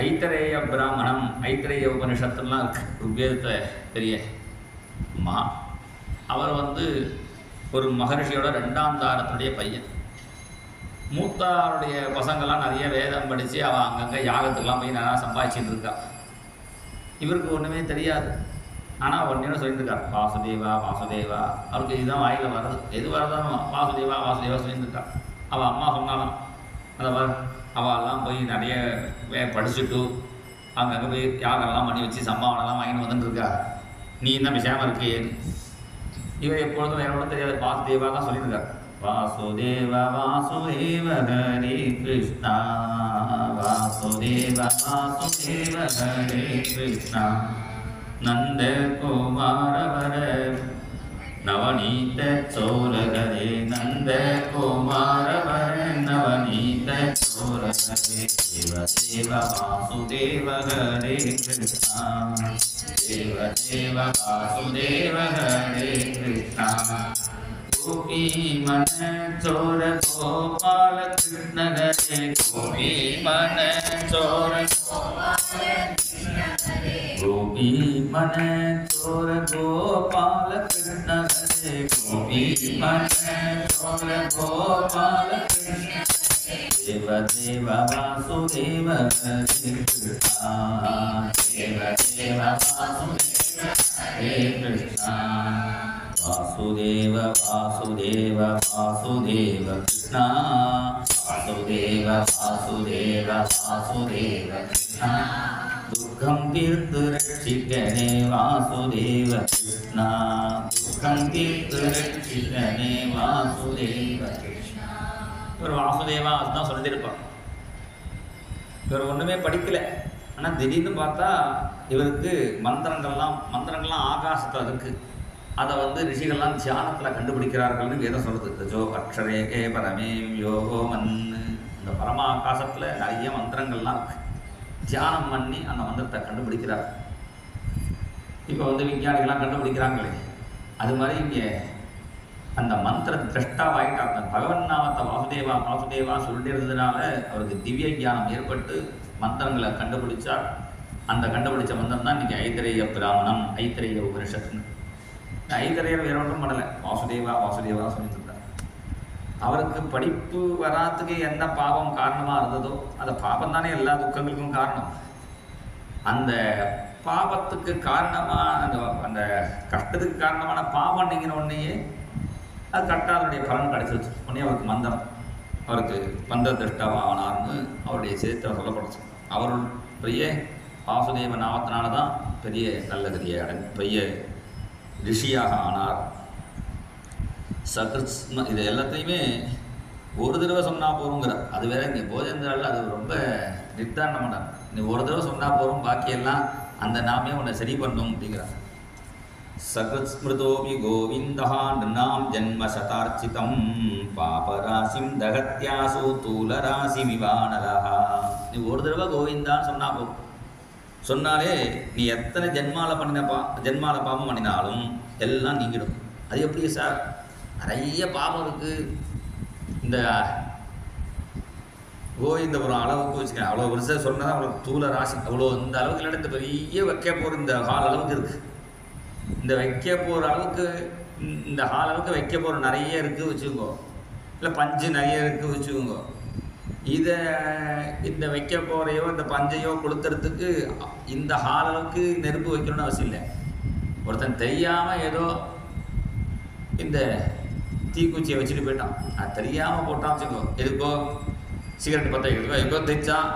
ஐத்தரேய பிராமணம், ஐத்தரேய உபனிஷத்துலாம் இருக்கு ருக்வேதத்தில் பெரிய மகா. அவர் ஒரு மகர்ஷியோட 2ஆம் தாரத்துடைய பையன். மூத்தாருடைய பசங்கள்லாம் நிறைய வேதம் படித்து அவன் அங்கங்கே யாகத்துக்கெல்லாம் போய் நல்லா சம்பாதிச்சுட்டு இருக்கா. இவருக்கு ஒன்றுமே தெரியாது. ஆனால் ஒன்றே சொல்லியிருக்கார் வாசுதேவா வாசுதேவா. அவருக்கு இதுதான் வாயில் வர்றது, எது வரதானோ வாசுதேவா வாசுதேவா சொல்லியிருக்கா. அவள் அம்மா சொன்னாலும் அந்த அவெல்லாம் போய் நிறைய படிச்சுட்டு அங்கங்கே போய் யாரெல்லாம் பண்ணி வச்சு சம்பாவனைலாம் வாங்கிட்டு வந்துட்டுருக்கா. நீ என்ன விஷயமா இருக்கேன்னு இவர் எப்பொழுதும் வேற ஒன்றும் தெரியாது, வாசுதேவா தான் சொல்லியிருக்கார். வாசுதேவ வாசுதேவ ஹரே கிருஷ்ணா வாசுதேவ வாசுதேவ ஹரே கிருஷ்ணா நந்த குமாரவர நவநீத சோரகரே நந்த குமாரவர நவநீத சோரகரே தேவ தேவ வாசுதேவ ஹரே கிருஷ்ணா தேவ தேவ வாசுதேவ ஹரே கிருஷ்ணா गोपी मन चोर गोपाल कृष्ण हरे गोपी मन चोर गोपी मन चोर गोपाल कृष्ण हरे गोपी मन चोर गोपाल कृष्ण देव देव वासुदेव हरे कृष्णा देव देव वासुदेव हरे कृष्णा वासुदेव वासुदेव वासुदेव कृष्णा वासुदेव वासुदेव वासुदेव कृष्णा दुःखं तीर्थरक्षिकणे वासुदेव कृष्णा दुःखं तीर्थरक्षिकणे वासुदेव कृष्णा. இவர் வாசுதேவா அதுதான் சொல்லியிருப்பார். இவர் ஒன்றுமே படிக்கலை, ஆனால் திடீர்னு பார்த்தா இவருக்கு மந்திரங்கள்லாம் ஆகாசத்தில் இருக்குது. அதை ரிஷிகள்லாம் தியானத்தில் கண்டுபிடிக்கிறார்கள்னு வேதம் சொல்லுது. ஜோ அக்ஷரே கே பரமே யோகோ மன்னு, இந்த பரமாகாசத்தில் நிறைய மந்திரங்கள்லாம் இருக்குது. தியானம் பண்ணி அந்த மந்திரத்தை கண்டுபிடிக்கிறார். இப்போ விஞ்ஞானிகள்லாம் கண்டுபிடிக்கிறாங்களே, அது மாதிரி இங்கே அந்த மந்திர திரஷ்டாவாயிட்டார். அந்த பகவன் நாமத்தை வாசுதேவா வாசுதேவா சொல்லிட்டு இருந்ததுனால அவருக்கு திவ்ய ஞானம் ஏற்பட்டு மந்திரங்களை கண்டுபிடிச்சார். அந்த கண்டுபிடிச்ச மந்திரம் தான் இன்றைக்கி ஐத்திரேய பிராமணம், ஐத்திரேய உபனிஷத்துன்னு. ஐதரையர் வேற ஒன்றும் பண்ணலை, வாசுதேவா வாசுதேவா சொல்லிட்டு இருந்தார். அவருக்கு படிப்பு வராதுக்கு என்ன பாவம் காரணமாக இருந்ததோ அந்த பாபம் தானே எல்லா துக்கங்களுக்கும் காரணம். அந்த பாபத்துக்கு காரணமாக அந்த கஷ்டத்துக்கு காரணமான பாவம் நீங்கின உடனேயே அது கரெக்டாக அதனுடைய பலன் கிடைச்சிருச்சு. உடனே அவருக்கு மந்திரம், அவருக்கு மந்திர திருஷ்டாவானார்னு அவருடைய சரித்திரம் சொல்லப்படுச்சு. அவர் பெரிய வாசுதேவ நாமத்தினால தான் பெரிய நல்ல கதியை பெரிய ரிஷியாக ஆனார். சகிருத்ஸ்ம இது எல்லாத்தையுமே ஒரு தடவை சொன்னால் போகிறோங்கிறார். அது வேற இங்கே போஜேந்திராவில் அது ரொம்ப நிர்தாரணம் பண்ணார். நீ ஒரு தடவை சொன்னால் போகிறோம், பாக்கியெல்லாம் அந்த நாமே உன்னை சரி பண்ணும் அப்படிங்கிறார். சகிருத்ஸ்மிருதோபி கோவிந்தா நிருணாம் ஜன்ம சதார்ச்சிதம் பாபராசிம் தகத்யாசு தூலராசி விவானரா. நீ ஒரு தடவை கோவிந்தான்னு சொன்னால் போகும், சொன்னாலே நீ எத்தனை ஜென்மால பாவம் பண்ணினாலும் எல்லாம் நீங்கிடும். அது எப்படி சார்? நிறைய பாவம் இருக்குது. இந்த கோவிந்தபுரம் அளவுக்கு வச்சுக்கேன், அவ்வளோ வருஷம் சொன்னால் அவ்வளோ தூள ராசி, அவ்வளோ இந்த அளவுக்கு இல்லை. இந்த பெரிய வைக்க போகிற இந்த ஹால் அளவுக்கு இருக்குது. இந்த வைக்க போகிற அளவுக்கு இந்த ஹால் அளவுக்கு வைக்க போகிற நிறைய இருக்குது வச்சுக்கோங்க, இல்லை பஞ்சு நிறைய இருக்குது வச்சுக்கோங்க. இதை இந்த வைக்க போகிறையோ இந்த பஞ்சையோ கொடுத்துறதுக்கு இந்த ஹால் அளவுக்கு நெருப்பு வைக்கணும்னு அவசியம் இல்லை. ஒருத்தன் தெரியாமல் ஏதோ இந்த தீக்குச்சியை வச்சுட்டு போயிட்டான், அது தெரியாமல் போட்டான் வச்சுக்கோ. எதுக்கோ சிகரெட் பற்ற வைக்கிறதுக்கோ எதுக்கோ தைச்சான்,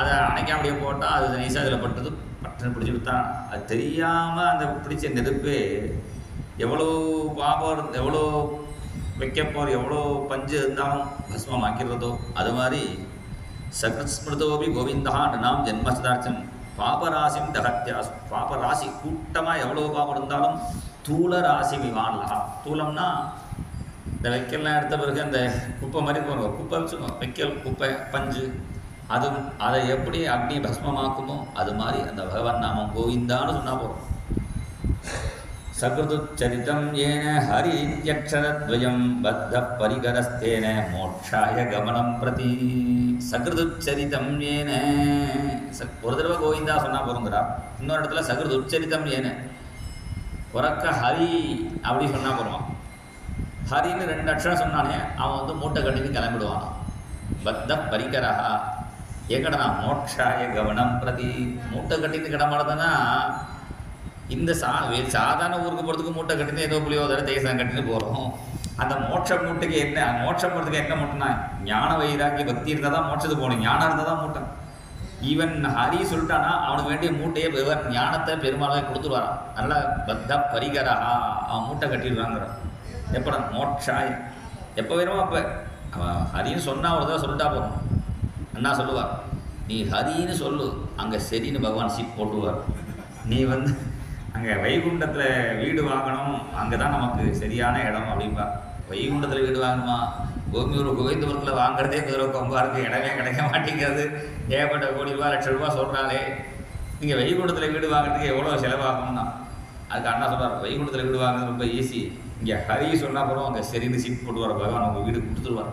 அதை அணைக்காமடியே போட்டால் அது நைஸாக அதில் பட்டது பட்டுன்னு பிடிச்சி விட்டான். அது தெரியாமல் அந்த பிடிச்ச நெருப்பு எவ்வளோ பாபம், எவ்வளோ வைக்க போகிற எவ்வளோ பஞ்சு இருந்தாலும் பஸ்மமாக்கிறதோ அது மாதிரி சகிருத்ஸ்மிருதோபி கோவிந்தா நாம் ஜென்மசதார்த்தம் பாபராசிம் தகத்யாசு. பாபராசி கூட்டமாக எவ்வளோ பாபம் இருந்தாலும் தூள ராசி விவான்லா. தூளம்னா இந்த வைக்கல்லாம் எடுத்த பிறகு அந்த குப்பை மாதிரி போகிறோம், குப்பை வச்சுக்கோங்க, வைக்கல் குப்பை பஞ்சு, அதை எப்படி அக்னி பஸ்மமாக்குமோ அது மாதிரி அந்த பகவான் நாமம் கோவிந்தான்னு சொன்னால் போகிறோம். சகிருதுச்சரிதம் ஏன ஹரித்யக்ஷரத்வயம் பத்த பரிகரஸ்தேன மோட்சாய கமனம் பிரதி. சகிருதுச்சரிதம் ஏன ஒரு தடவை கோவிந்தா சொன்னால் போகிறோங்கிறா. இன்னொரு இடத்துல சகிருதுச்சரிதம் ஏன உறக்க ஹரி அப்படி சொன்னால் போகிறோம். ஹரின்னு 2 அக்ஷரம் சொன்னானே அவன் மூட்டை கட்டின்னு கிளம்பிடுவான். பத்த பரிகரா எங்கடனா மோட்சாய கவனம் பிரதி. மூட்டை கட்டின்னு கிளம்புறதுன்னா இந்த சாதாரண ஊருக்கு போகிறதுக்கு மூட்டை கட்டினு ஏதோ புளியோதரை தேசம் கட்டின்னு போகிறோம். அந்த மோட்ச மூட்டைக்கு என்ன, மோட்சம் போகிறதுக்கு என்ன மூட்டைனா ஞான வைராக்கி பக்தி இருந்தால் தான் மோட்சத்துக்கு போகணும். ஞானம் இருந்தால் தான் மூட்டை. ஈவன் ஹரி சொல்லிட்டானா அவனுக்கு வேண்டிய மூட்டையை ஞானத்தை பெருமாளாக கொடுத்துருவாரான். நல்லா பத்த பரிகரஹா, அவன் மூட்டை கட்டிடுவாங்கிறான். எப்படா மோட்சாய், எப்போ வேணுமோ அப்போ அவன் ஹரின்னு சொன்னால் ஒரு தான் சொல்லிட்டா போகணும். அண்ணா சொல்லுவார், நீ ஹரின்னு சொல்லு, அங்கே சரின்னு பகவான் சீட் போட்டுவார். நீ அங்கே வைகுண்டத்தில் வீடு வாங்கணும், அங்கே தான் நமக்கு சரியான இடம் அப்படின்பா. வைகுண்டத்தில் வீடு வாங்கணுமா, கோவிந்தபுரத்தில் வாங்குறதே குதிரை கொம்பா இருக்குது, இடமே கிடைக்க மாட்டேங்கிறது, ஏகப்பட்ட கோடி ரூபா லட்சம் ரூபா சொல்கிறாலே, நீங்கள் வைகுண்டத்தில் வீடு வாங்குறதுக்கு எவ்வளோ செலவாகணும்னா அதுக்கு அண்ணா சொல்கிறார், வைகுண்டத்தில் வீடு வாங்குறது ரொம்ப ஈஸி, இங்கே ஹரி சொன்னால் போகிறோம், அங்கே சரின்னு சீட் போட்டுவார் பகவான், உங்கள் வீடு கொடுத்துருவார்.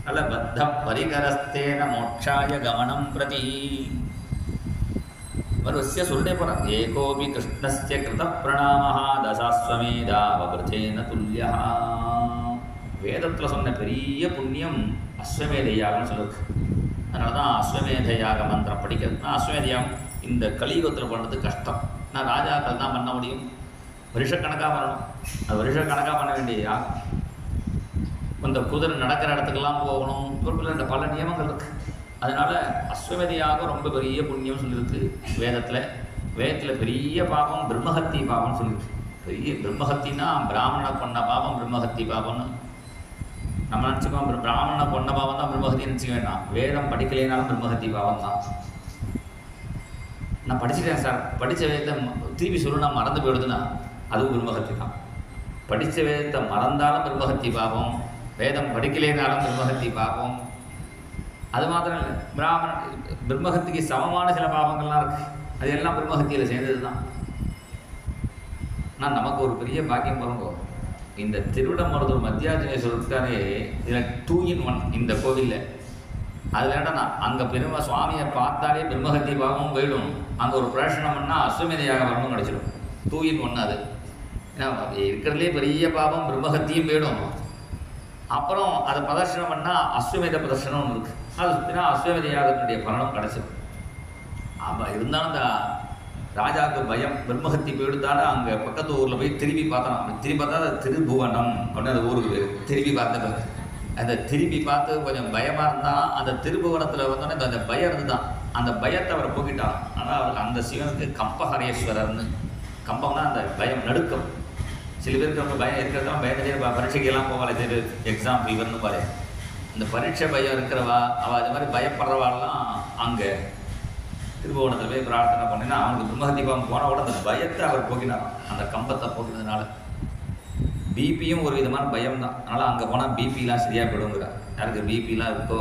நல்ல பத்த பரிகரஸ்தேன மோட்சாய கமனம் பிரதி வருவசிய சொல்லிட்டே போகிறார். ஏகோபி கிருஷ்ணஸ்ய கிருத பிரணாமஹா தசாஸ்வமேதாவகிருதேன துல்லியா. வேதத்தில் சொன்ன பெரிய புண்ணியம் அஸ்வமேத யாகம்னு சொல்லிருக்கு. அதனால தான் அஸ்வமேத யாக மந்திரம் படிக்கிறதுனா அஸ்வமேத யாகம் இந்த கலியுகத்தில் பண்ணுறது கஷ்டம். நான் ராஜாக்கள் தான் பண்ண முடியும், வருஷக்கணக்காக பண்ணணும். அது வருஷக்கணக்காக பண்ண வேண்டிய யாகம். இந்த குதிரை நடக்கிற இடத்துக்கெல்லாம் போகணும், இந்த பல நியமங்கள் இருக்குது. அதனால் அஸ்வமேத யாகம் ரொம்ப பெரிய புண்ணியம் சொல்லியிருக்கு வேதத்தில் பெரிய பாபம் பிரம்மஹத்தி பாபம்னு சொல்லியிருக்கு. பெரிய பிரம்மஹத்தின்னா பிராமணனை கொண்ட பாபம் பிரம்மஹத்தி பாபம்னு நம்ம நினச்சிக்கோம். பிராமணனை கொண்ட பாவம் தான் பிரம்மஹத்தின்னு நினச்சிக்க வேண்டாம். வேதம் படிக்கலைனாலும் பிரம்மஹத்தி பாவம் தான். நான் படிச்சுட்டேன் சார், படித்த வேதத்தை திருப்பி சொல்லு நான் மறந்து போயிடுதுன்னா அதுவும் பிரம்மஹத்தி தான். படித்த வேதத்தை மறந்தாலும் பிரம்மஹத்தி பாவம், வேதம் படிக்கலைனாலும் பிரம்மஹத்தி பாவம். அது மாத்திரம் இல்லை, பிரம்மஹத்திக்கு சமமான சில பாவங்கள்லாம் இருக்குது, அது எல்லாம் பிரம்மஹத்தியில் சேர்ந்தது தான். ஆனால் நமக்கு ஒரு பெரிய பாக்கியம் பாருங்க, இந்த திருவிடமருதூர் மத்தியாஜனேஸ்வரர் இருக்காரே, இதில் 2 in 1 இந்த கோவிலில். அதில் என்னன்னா அங்கே பெருமை சுவாமியை பார்த்தாலே பிரம்மஹத்தி பாவமும் போயிடும், அங்கே ஒரு பிரதர்ஷனம் பண்ணால் அஸ்வமேத யாக வரணும் கிடச்சிடும். 2 in 1 அது. ஏன்னா இருக்கிறதுலே பெரிய பாவம் பிரம்மஹத்தியும் போயிடும், அப்புறம் அதை பிரதர்ஷனம் பண்ணால் அஸ்வமேத பிரதர்ஷனம் ஒன்று இருக்குது, அது சுற்றினா அஸ்வமேத யாகத்தினுடைய பலனும் கிடச்சிடும். ஆமாம், இருந்தாலும் இந்த ராஜாவுக்கு பயம், பிரம்மஹத்தி போயிடுத்தாலும் அங்கே பக்கத்து ஊரில் போய் திரும்பி பார்த்தான். திரும்பி பார்த்தா அது திருபுவனம் அப்படின்னு அந்த ஊருக்கு பேர். திரும்பி பார்த்தது அந்த திரும்பி பார்த்து கொஞ்சம் பயமாக இருந்தால் அந்த திருபுவனத்தில் வந்தோடனே அந்த பயம் இருந்துதான், அந்த பயத்தை அவரை போக்கிட்டான். ஆனால் அவருக்கு அந்த சிவனுக்கு கம்பஹரேஸ்வரர்னு, கம்பம்னா அந்த பயம் நடுக்கம். சில பேருக்கு ரொம்ப பயம் இருக்கிறதா பயந்துட்டே பரீட்சைக்கெல்லாம் போவாள், இது எக்ஸாம் ஃபீவர்னு பாரு. இந்த பரீட்சை பயம் இருக்கிறவா அவள் அது மாதிரி பயப்படுறவாள்லாம் அங்கே திருபுவனத்தில் போய் பிரார்த்தனை பண்ணினா அவனுக்கு பிரம்மஹத்தி பாவம் போன கூட அந்த பயத்தை அவர் போக்கினார். அந்த கம்பத்தை போக்கினதுனால பிபியும் ஒரு விதமான பயம் தான். அதனால் அங்கே போனால் பிபிலாம் சரியாக போயிடுங்கிறார். யாருக்கு பிபிலாம் இருக்கோ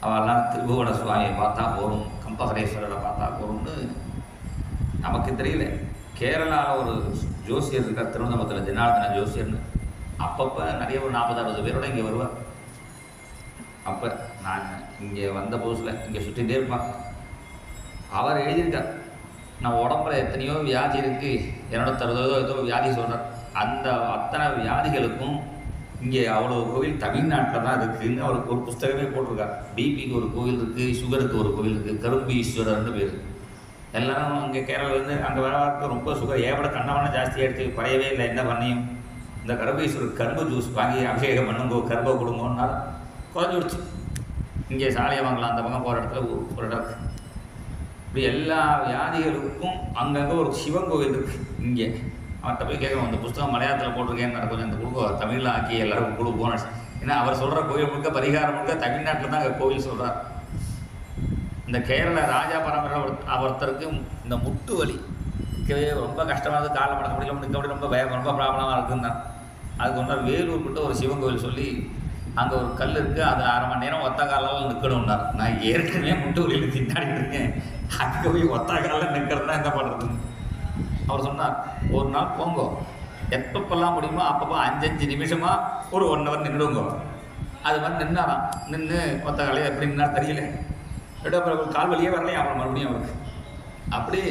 அவெல்லாம் திருபுவன சுவாமியை பார்த்தா போகும், கம்பஹரேஸ்வரரை பார்த்தா போகும்னு நமக்கு தெரியல. கேரளாவில் ஒரு ஜோசியர் இருக்கார், திருவனந்தபுரத்தில் ஜனார்தன ஜோசியர்னு. அப்பப்போ நிறைய ஒரு 40-60 பேரோட இங்கே வருவார். அப்போ நான் இங்கே வந்த புதுசில் இங்கே சுற்றிகிட்டே இருப்பான். அவர் எழுதியிருக்கார், நான் உடம்புல எத்தனையோ வியாதி இருக்குது, 260 ஏதோ வியாதி சொல்கிறார். அந்த அத்தனை வியாதிகளுக்கும் இங்கே அவ்வளோ கோவில் தமிழ்நாட்டில் தான் இருக்குதுன்னு அவருக்கு ஒரு புஸ்தகமே போட்டிருக்கார். பிபிக்கு ஒரு கோவில் இருக்குது, சுகருக்கு ஒரு கோவில் இருக்குது, கரும்பு ஈஸ்வரர்னு பேர். எல்லோரும் அங்கே கேரளாவிலேருந்து அங்கே வரவாருக்கு ரொம்ப சுகர் ஏவட கண்ணவன ஜாஸ்தியாக எடுத்து குறையவே இல்லை. என்ன பண்ணியும் இந்த கரும்பீஸ்வரர் கரும்பு ஜூஸ் வாங்கி அபிஷேகம் பண்ணுங்கோ, கரும்பை கொடுங்கோன்னால குறைஞ்சி விடுச்சு. இங்கே சாலையை வாங்கலாம், அந்த பக்கம் போகிற இடத்துல ஒரு இடம் இருக்குது. இப்படி எல்லா வியாதிகளுக்கும் அங்கங்கே ஒரு சிவன் கோவில் இருக்குது. இங்கே அவர்கிட்ட போய் கேட்கணும், அந்த புஸ்தகம் மலையாளத்தில் போட்டிருக்கேன்னு கொஞ்சம் இந்த கொடுக்கோ தமிழில் ஆக்கி எல்லோரும் கொடுப்போம். ஏன்னா அவர் சொல்கிற கோயில் முழுக்க பரிகாரம் முழுக்க தமிழ்நாட்டில் தான் அங்கே கோவில் சொல்கிறார். இந்த கேரள ராஜா பரம்பரை ஒருத்தருக்கு இந்த முட்டு வலி ரொம்ப கஷ்டமானது, காலை மடக்க முடியல, நிற்க முடியல, ரொம்ப ப்ராப்ளமாக இருக்குன்னா அதுக்கு ஒன்றா வேலூர் கிட்ட ஒரு சிவன் கோவில் சொல்லி அங்கே ஒரு கல் இருக்குது, அதில் 1/2 மணி நேரம் ஒத்த காலால் நிற்கணும்னார். நான் ஏற்கனவே முட்டு வலியில் திண்டாடி இருக்கேன், அங்கே போய் ஒத்த காலில் நிற்கிறதுனா என்ன பண்ணுறதுன்னு அவர் சொன்னார். ஒரு நாள் போங்கோ, எப்பப்பெல்லாம் முடியுமோ அப்பப்போ 5-5 நிமிஷமாக ஒரு 1 hour நின்றுங்கோ. அது மாதிரி நின்னாராம். நின்று ஒத்த காலையை எப்படி நின்னார் தெரியல, அப்புறம் கால் வழியே வரலையே, அப்புறம் மறுபடியும் அவருக்கு அப்படி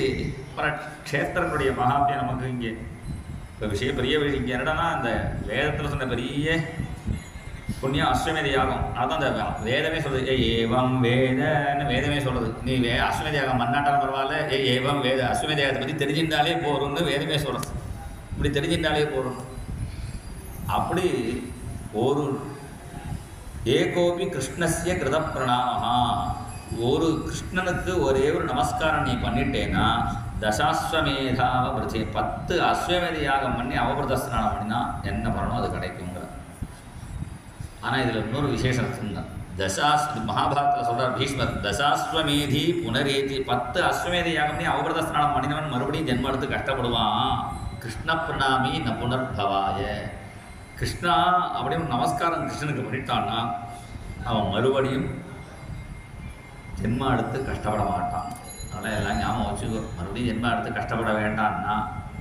பல க்ஷேத்திரங்களுடைய மகாத்மியம் நமக்கு இங்கே இப்போ பெரிய விஷயம் இங்கே என்னடானா, அந்த வேதத்தில் சொன்ன பெரிய புண்ணியம் அஸ்வமேத யாகம். அதான் அந்த வேதமே சொல்லுது, ஏவம் வேதன்னு வேதமே சொல்லுது. நீ அஸ்வமேத யாகம் மண்ணாட்டாலும் பரவாயில்ல, ஏவம் வேத அஸ்வமேத யாகத்தை பற்றி தெரிஞ்சிருந்தாலே போகிறோம்னு வேதமே சொல்கிறது. இப்படி தெரிஞ்சிருந்தாலே போகிறோம். அப்படி ஒரு ஏகோபி கிருஷ்ணஸ்ய கிருத பிரணாமஹா, ஒரு கிருஷ்ணனுக்கு ஒரே ஒரு நமஸ்காரம் நீ பண்ணிட்டேன்னா தசாஸ்வமேதாவ பிரச்சனை 10 அஸ்வமேத யாகம் பண்ணி அவபிரத ஸ்நானம் பண்ணினா என்ன பண்ணணும் அது கிடைக்குங்கிற. ஆனால் இதில் இன்னொரு விசேஷம் இருக்குங்க. மகாபாரத்தில் சொல்கிறார் பீஷ்மர், தசாஸ்வமேதி புனரேதி 10 அஸ்வமேத யாகம் பண்ணி அவபிரத ஸ்நானம் பண்ணினவன் மறுபடியும் ஜென்மம் எடுத்து கஷ்டப்படுவான். கிருஷ்ண பிரணாமி ந புனர்பவாய, கிருஷ்ணா அப்படின்னு நமஸ்காரம் கிருஷ்ணனுக்கு பண்ணிட்டான்னா அவன் மறுபடியும் ஜென்மம் எடுத்து கஷ்டப்பட மாட்டான். அதனால் எல்லாம் ஞாபகம் வச்சுக்கோ. மறுபடியும் ஜென்மம் எடுத்து கஷ்டப்பட வேண்டாம்னா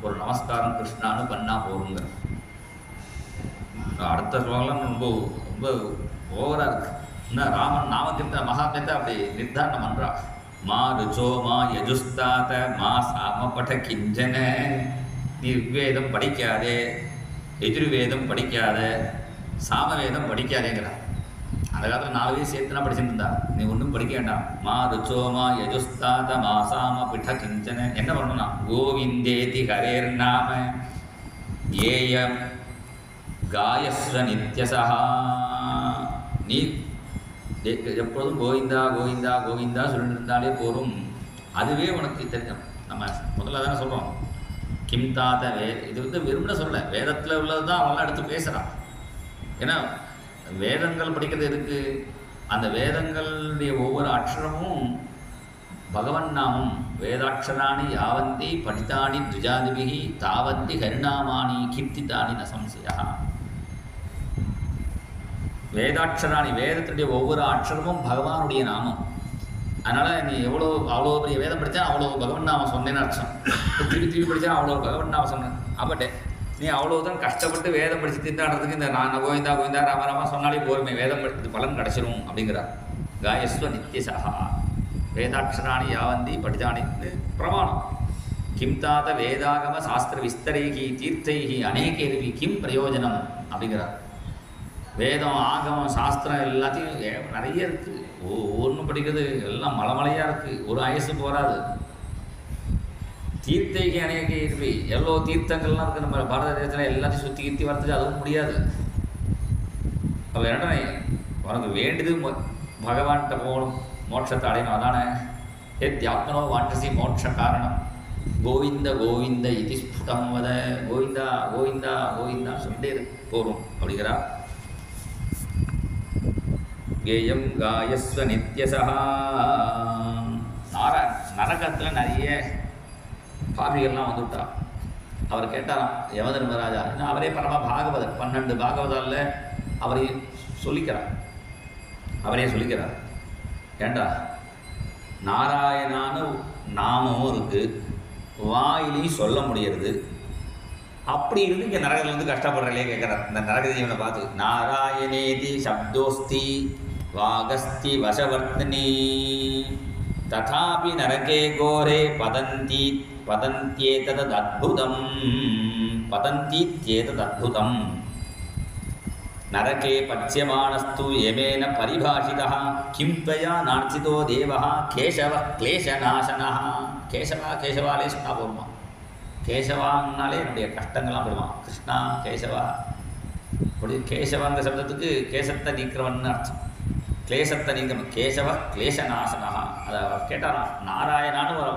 ஒரு நமஸ்காரம் கிருஷ்ணான்னு பண்ணால் போகுங்க. அடுத்த ஸ்லோகம்லாம் ரொம்ப ரொம்ப ஓவராக இருக்குது. இன்னும் ராமன் நாமத்திட்ட மகாத்மியத்தை அப்படி நிர்தாரணம் பண்ணுறா. மா ருச்சோ மா யஜுஸ்தாத மா சாமபட கிஞ்சன, நீ ரிக்வேதம் படிக்காதே, எஜுர்வேதம் படிக்காத, சாமவேதம் படிக்காதேங்கிறா. அந்த காலத்தில் 4 வயசு சேர்த்துனா படிச்சுட்டு இருந்தா. நீ ஒன்றும் படிக்க வேண்டாம். மா ருச்சோ மா யஜுஸ்தாத மா சாமபிட கிஞ்சன. என்ன பண்ணணும்னா கோவிந்தேதி ஹரேர் நாம ஏயம் காயஸ்வ நித்யசா. நீ எப்பொழுதும் கோவிந்தா கோவிந்தா கோவிந்தா சொல்லிட்டு இருந்தாலே போகும். அதுவே உனக்கு தெரியும். நம்ம முதல்ல தானே சொல்கிறோம் கிம் தாத இது விரும்பின சொல்ல, வேதத்தில் உள்ளது தான் அவங்களாம் எடுத்து பேசுகிறான். ஏன்னா வேதங்கள் படிக்கிறது எதுக்கு? அந்த வேதங்களுடைய ஒவ்வொரு அக்ஷரமும் பகவன் நாமம். வேதாட்சராணி யாவந்தி படித்தானி துஜாதிபிகி தாவந்தி ஹரிநாமானி கீர்த்தித்தானி ந சம்சயா. வேதாட்சராணி, வேதத்துடைய ஒவ்வொரு அக்ஷரமும் பகவானுடைய நாமம். அதனால் நீ அவ்வளோ பெரிய வேதம் படித்தா அவ்வளோ பகவன் நாமம் சொன்னேன்னு அர்த்தம். திருப்பி படித்தா அவ்வளோ பகவன் நாமம் சொன்னேன். அப்பட்டே நீ அவ்வளோதான் கஷ்டப்பட்டு வேதம் படித்து திண்டாடுறதுக்கு இந்த நான் கோவிந்தா கோவிந்தா ராமராமா சொன்னாலே போருமே, வேதம் படித்து பலன் கிடச்சிரும் அப்படிங்கிறார். காயஸ்வ நித்யசா வேதாட்சராணி யாவந்தி படித்தானின்னு பிரமாணம். கிம் தாத வேதாகம சாஸ்திர விஸ்தரைகி தீர்த்தைகி அநேகேருவி கிம் பிரயோஜனம் அப்படிங்கிறார். வேதம் ஆகமம் சாஸ்திரம் எல்லாத்தையும் நிறைய இருக்குது. ஒவ்வொன்றும் படிக்கிறது எல்லாம் மலைமலையாக இருக்குது. ஒரு ஆயுசு போகாது. தீர்த்தைக்கு அநேக இருப்பி எவ்வளோ தீர்த்தங்கள்லாம் இருக்குது நம்ம பாரத தேசத்தில். எல்லாத்தையும் சுற்றி கீர்த்தி வரத்துக்கு அதுவும் முடியாது. அப்போ என்ன உனக்கு வேண்டியது பகவான்கிட்ட போகணும், மோட்சத்தை அடையணும். அதானே ஏத்யாத்மனோ வாண்டசி மோட்ச காரணம் கோவிந்த கோவிந்த இது ஸ்புடம் வத. கோவிந்தா கோவிந்தா கோவிந்தா சொல்லிட்டே போகிறோம் அப்படிங்கிறா. கேயம் காயஸ்வ நித்யசா. நரகத்தில் நிறைய பாவிகள்லாம் வந்துவிட்டா. அவர் கேட்டாராம் யமதர்மராஜா. ஏன்னா அவரே பரம பாகவதர். 12 பாகவதாரில் அவரே சொல்லிக்கிறார். ஏண்டா நாராயணான்னு நாமமும் இருக்குது, வாயிலையும் சொல்ல முடியறது. அப்படி இருந்து இங்கே நரகத்தில் வந்து கஷ்டப்படுறலே கேட்குறார். இந்த நரக ஜீவனை பார்த்து நாராயணேதி சப்தோஸ்தி வாகஸ்தி வசவர்த்தனி ததாபி நரகே கோரே பதந்தீத்யேததத்புதம் நரகே பட்சியமானஸ்து யமேன பரிபாஷிதः கிம் त्वया நார்ச்சிதோ தேவः கேசவ கிளேசநாசனः. கேசவாலே சொன்னா போருமா. கேசவான்னாலே என்னுடைய கஷ்டங்கள்லாம் போடுவான். கிருஷ்ணா கேசவா. அப்படி கேசவங்கிற சப்தத்துக்கு கேசத்தை நீக்கிறவன்னு அர்த்தம். கிளேசத்தை நீக்கணும். கேசவ கிளேசநாசனா. அதை கேட்டாராம். நாராயணான்னு ஒரு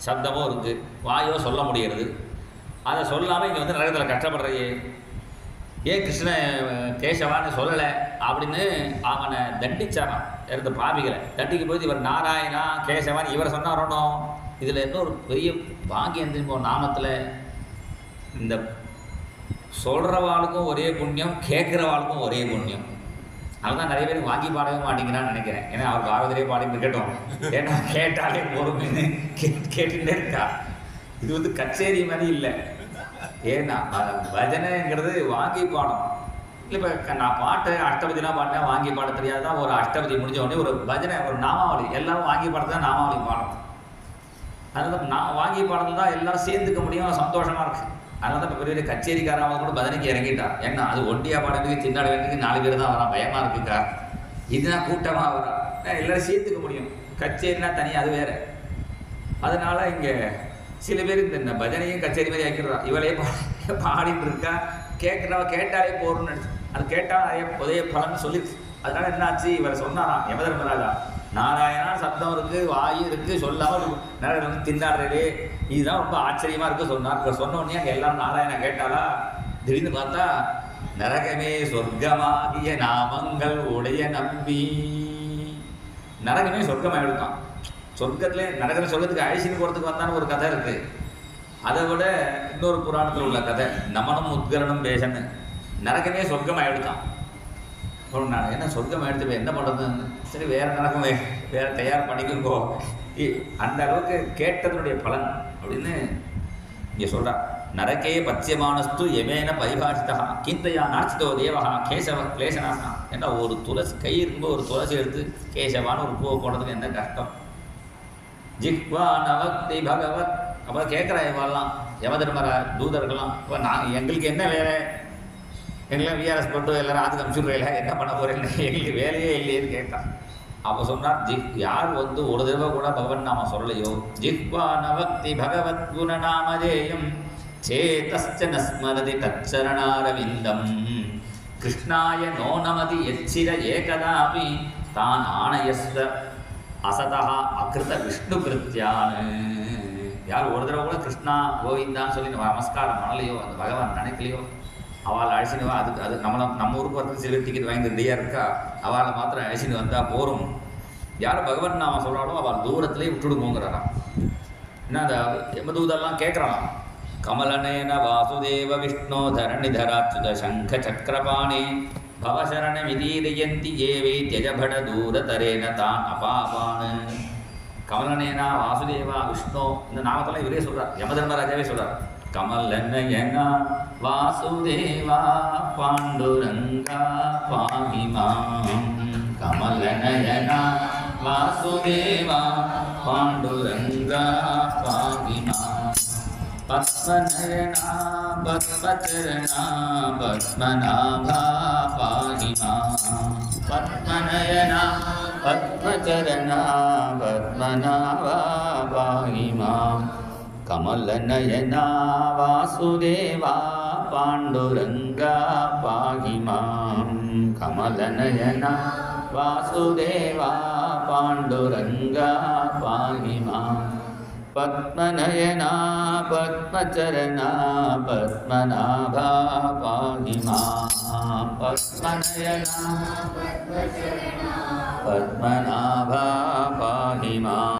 சப்தமும் இருக்குது, வாயோ சொல்ல முடிகிறது. அதை சொல்லாமல் இங்கே வந்து நரகத்தில் கஷ்டப்படுறையே, ஏன் கிருஷ்ண கேசவான்னு சொல்லலை அப்படின்னு அவனை தண்டிச்சாரான். இருந்த பாவிகளை தண்டிக்கும் போது இவர் நாராயணா கேசவான் இவர் சொன்னாரோனோ. இதில் இன்னொரு பெரிய பாக்கியம் தெரியுமோ நாமத்தில். இந்த சொல்கிறவாளுக்கும் ஒரே புண்ணியம், கேட்குறவாளுக்கும் ஒரே புண்ணியம். அதுதான் நிறைய பேர் வாங்கி பாடவே மாட்டேங்கிறான்னு நினைக்கிறேன். ஏன்னா அவர் பாகவதரே பாடிட்டு கேட்டோம். ஏன்னா கேட்டாலே பொறுமைன்னு கேட்டுகிட்டே இருக்கா. இது வந்து கச்சேரி மாதிரி இல்லை. ஏன்னா பஜனைங்கிறது வாங்கி பாடம். இல்லை இப்போ நான் பாட்டு அஷ்டபதிலாம் பாட்டேன், வாங்கி பாட தெரியாதான். ஒரு அஷ்டபதி முடிஞ்ச உடனே ஒரு பஜனை, ஒரு நாமாவளி, எல்லாரும் வாங்கி பாடுறது தான் நாமாவளி பாடம். அதனால் நான் வாங்கி பாடுறது தான் எல்லோரும் சேர்ந்துக்க முடியும், சந்தோஷமாக இருக்குது. அதனால தான் இப்போ பெரிய பெரிய கச்சேரிக்காரமாக கூட பஜனைக்கு இறங்கிட்டான். ஏன்னா அது ஒண்டியாக பாடுறதுக்கு திண்டாட வேண்டியதுக்கு 4 பேர் தான் வரான், பயமாக இருக்குக்கா. இதுதான் கூட்டமாக வரான், எல்லோரும் சேர்த்துக்க முடியும். கச்சேரினா தனியாக அது வேறு. அதனால இங்கே சில பேர் இந்த பஜனையும் கச்சேரி மாதிரி ஆக்கிடுறா. இவளே பாடிட்டு இருக்கா, கேட்டாலே போறோம்னு நினச்சி அது கேட்டால் நிறைய புதைய பலன்னு சொல்லிடுச்சு. அதனால என்னாச்சு, இவர் சொன்னாராம் யமதர்மராஜா, நாராயணா சப்தம் இருக்கு, வாயு இருக்கு, சொல்லாமல் நிறைய வந்து திண்டாடுறே, இதுதான் ரொம்ப ஆச்சரியமா இருக்கு சொன்னார். இவர் சொன்ன உடனே அங்கே எல்லாரும் நாராயணா கேட்டாலா. திடீர்னு பார்த்தா நரகமே சொர்க்கமாகிய நாமங்கள் உடைய நம்பி, நரகமே சொர்க்கமாக எடுத்தான். சொர்க்கத்திலே நரகமே சொர்க்கத்துக்கு அழிச்சின்னு போகிறதுக்கு வந்தான்னு ஒரு கதை இருக்குது. அதை விட இன்னொரு புராணத்தில் உள்ள கதை நமனும் உத்கரணம் பேசன்னு. நரகமே சொர்க்கமாக எடுத்தான். சொன்னான், என்ன சொர்க்கம் எடுத்து என்ன பண்ணுறதுன்னு. சரி வேறு நரகம் வேறு தயார் பண்ணிக்கோ, அந்த அளவுக்கு கேட்டதனுடைய பலன் அப்படின்னு இங்கே சொல்கிறார். நரகே பத்தியமானஸ்து எமேன பரிபாஷிதா கீர்த்தையா நாச்சிதோ தேவா கேசவ கிளேசனாசனா. ஏன்னா ஒரு துளசி கை இருக்கும்போது ஒரு துளசி எடுத்து கேசவான ஒரு பூவை போடுறதுக்கு என்ன கஷ்டம். ஜிஹ்வா நவக்தி பகவத். அப்புறம் கேட்குறா இவெல்லாம் யமதர்மர தூதர்கள்லாம், இப்போ எங்களுக்கு என்ன வேலை, எங்களாம் விஆர்எஸ் போட்டு எல்லாரும் அதுக்கு அனுப்பிச்சுடுறீங்களா, என்ன பண்ண போகிறேன்னு, எங்களுக்கு வேலையே இல்லையேன்னு கேட்டான். அப்போ சொன்னார், யார் வந்து ஒரு தடவை கூட பகவன் நாம சொல்லலையோ, ஜிஹ்வா நவக்தி பகவத் குணநாமதேயம் சேதஸ்ச நஸ்மரதி தச்சரணாரவிந்தம் கிருஷ்ணாய நோ நமதி எச்சிர ஏகதாபி தான் ஆணையஸ்த அசதா அகிருத விஷ்ணு கிருத்தியான்னு. யார் ஒரு தடவை கூட கிருஷ்ணா கோவிந்தான்னு சொல்லி நமஸ்காரம் பண்ணலையோ, அந்த பகவான் நினைக்கலையோ, அவளை அழைச்சினுவா. அது நம்ம ஊருக்கு வரதுக்கு சில டிக்கெட் வாங்கி ரெடியாக இருக்கா, அவளை மாத்திரம் அழைச்சின்னு வந்தால் போகும். யார் பகவான் நாம சொல்கிறாலும் அவள் தூரத்துலேயே விட்டுடுமோங்கிறாராம். என்ன அந்த எமதூதெல்லாம் கேட்குறான், கமலநயன வாசுதேவ விஷ்ணோ தரணிதராச்சுத சங்க சக்கரபாணி பவசரணமிதீதயந்தி ஏவே தியஜபட தூரதரேன தான் அபாபானு. கமலநயனா வாசுதேவா விஷ்ணு இந்த நாமத்தெல்லாம் இவரே சொல்கிறார், யமதர்மராஜாவே சொல்கிறார். கமலநயனா வாசுதேவா பாண்டுரங்கா பாகிமாம். கமலநயனா வாசுதேவா பாண்டுரங்கா பாகிமாம். பத்மநயனா பத்மச்சரணா பத்மநாபா பாகிமாம். பத்மநயனா பத்மச்சரணா பத்மநாபா பாகிமாம். கமலநயனா வாசுதேவா பாண்டுரங்கா பாகிமாம். கமலநயனா வாசுதேவா பாண்டுரங்கா பாகிமாம். பத்மநயனா பத்மச்சரணா பத்மநாபா பாகிமாம். பத்மநயனா பத்மநாபா பாகிமாம்.